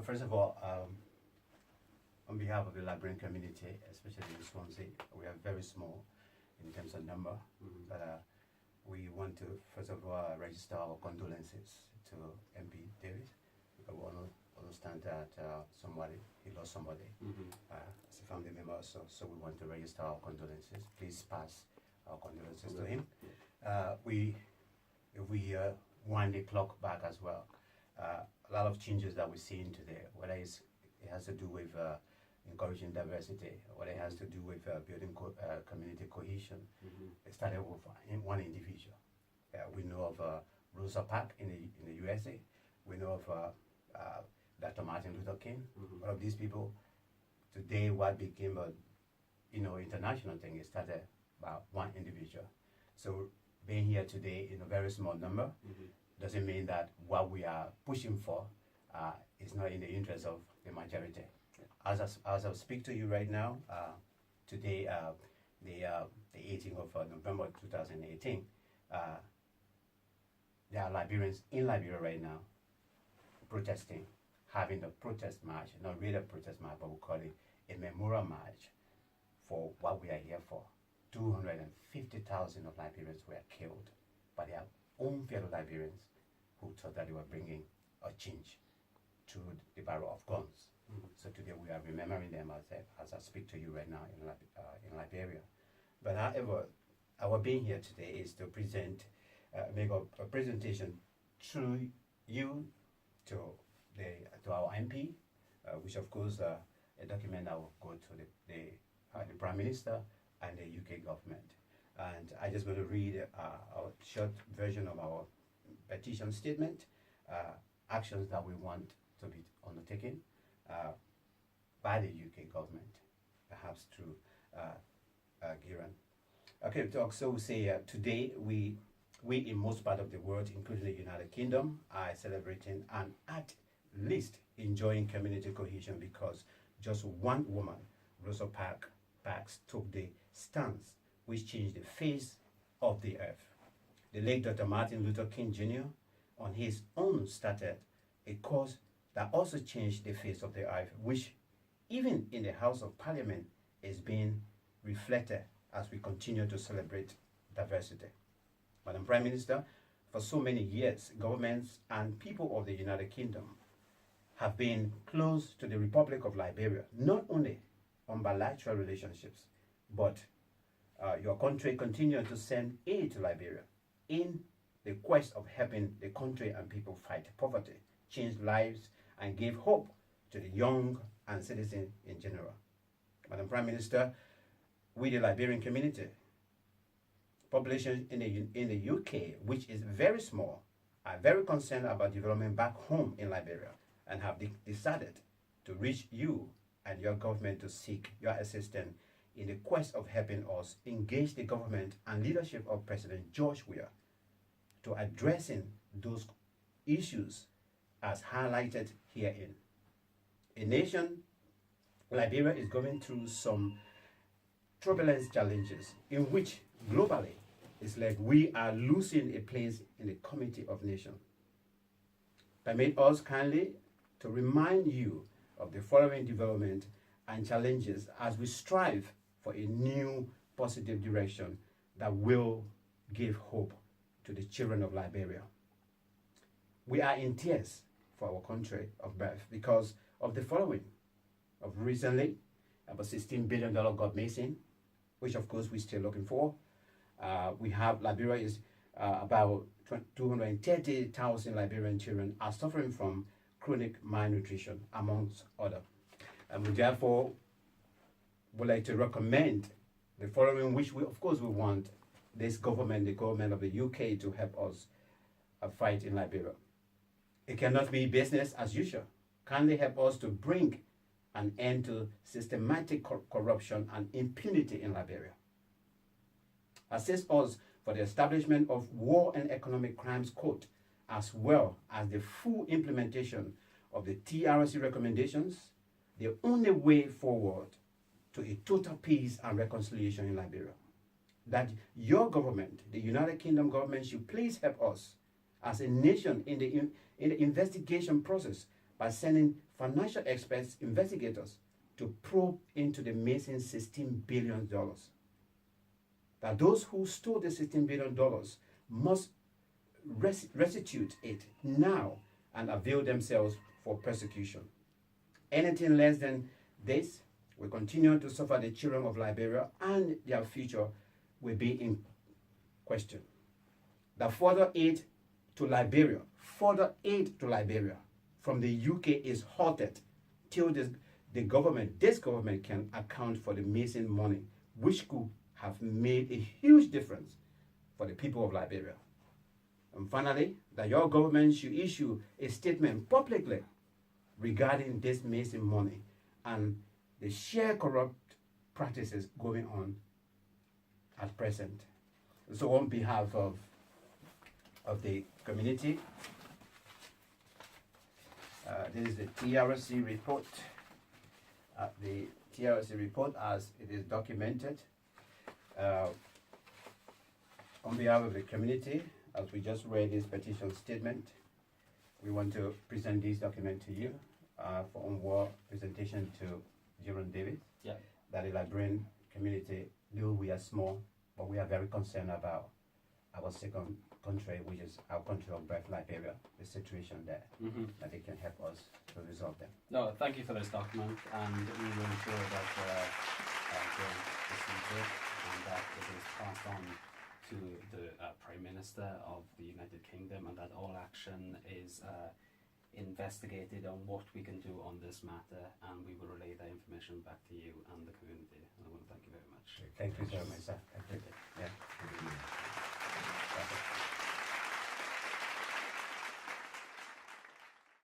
First of all, on behalf of the Liberian community, especially in Swansea, we are very small in terms of number, but we want to, first of all, register our condolences to MP Davis, because we understand that he lost somebody as a family member, so we want to register our condolences. Please pass our condolences to him. If we wind the clock back as well, a lot of changes that we're seeing today, whether it has to do with encouraging diversity, whether it has to do with building community cohesion, it started with one individual. We know of Rosa Parks in the USA. We know of Dr. Martin Luther King. All of these people, today what became a international thing, it started by one individual. So being here today in a very small number doesn't mean that what we are pushing for is not in the interest of the majority. As I speak to you right now, today, the 18th of November 2018, there are Liberians in Liberia right now protesting, having a protest march, not really a protest march, but we call it a memorial march for what we are here for. 250,000 of Liberians were killed by their own fellow Liberians who thought that they were bringing a change to the barrel of guns. So today we are remembering them as I speak to you right now in Liberia. But however, our being here today is to make a presentation through you to our MP, which of course a document that will go to the Prime Minister and the UK government. And I just want to read a short version of our petition statement, actions that we want to be undertaken by the UK government, perhaps through Giran. Okay, so we say today we in most part of the world, including the United Kingdom, are celebrating and at least enjoying community cohesion because just one woman, Rosa Parks, took the stance which changed the face of the earth. The late Dr. Martin Luther King Jr. on his own started a cause that also changed the face of the earth, which even in the House of Parliament is being reflected as we continue to celebrate diversity. Madam Prime Minister, for so many years, governments and people of the United Kingdom have been close to the Republic of Liberia, not only on bilateral relationships, but your country continues to send aid to Liberia in the quest of helping the country and people fight poverty, change lives, and give hope to the young and citizens in general. Madam Prime Minister, we the Liberian community, population in the UK, which is very small, are very concerned about development back home in Liberia and have decided to reach you and your government to seek your assistance in the quest of helping us engage the government and leadership of President George Weah to addressing those issues as highlighted herein. A nation, Liberia, is going through some turbulent challenges in which globally it's like we are losing a place in the Committee of Nations. Permit us kindly to remind you of the following development and challenges as we strive for a new positive direction that will give hope to the children of Liberia. We are in tears for our country of birth because of the following. Of recently, about $16 billion got missing, which of course we're still looking for. We have Liberia is about 230,000 Liberian children are suffering from chronic malnutrition, amongst others. And we therefore would like to recommend the following, which we want this government, the government of the UK, to help us fight in Liberia. It cannot be business as usual. Kindly help us to bring an end to systematic corruption and impunity in Liberia. Assist us for the establishment of War and Economic Crimes Court, as well as the full implementation of the TRC recommendations, the only way forward to a total peace and reconciliation in Liberia. That your government, the United Kingdom government, should please help us as a nation in the investigation process by sending financial experts, investigators, to probe into the missing $16 billion. That those who stole the $16 billion must restitute it now and avail themselves for persecution. Anything less than this will continue to suffer. The children of Liberia and their future will be in question. The further aid to Liberia from the UK is halted till this government can account for the missing money, which could have made a huge difference for the people of Liberia. And finally, that your government should issue a statement publicly regarding this missing money and the sheer corrupt practices going on at present. So on behalf of the community, this is the TRC report. The TRC report as it is documented. On behalf of the community, as we just read this petition statement, we want to present this document to you for onward presentation to Jerome Davis. Yeah. That the Liberian community, though we are small, but we are very concerned about our second country, which is our country of birth, Liberia, the situation there, that they can help us to resolve them. No, thank you for this document, and we will ensure that they receive it and that it is passed on to the Prime Minister of the United Kingdom, and that all action is investigated on what we can do on this matter, and we will relay that information back to you and the community. And I want to thank you very much. Thank you very much, sir. Thank you.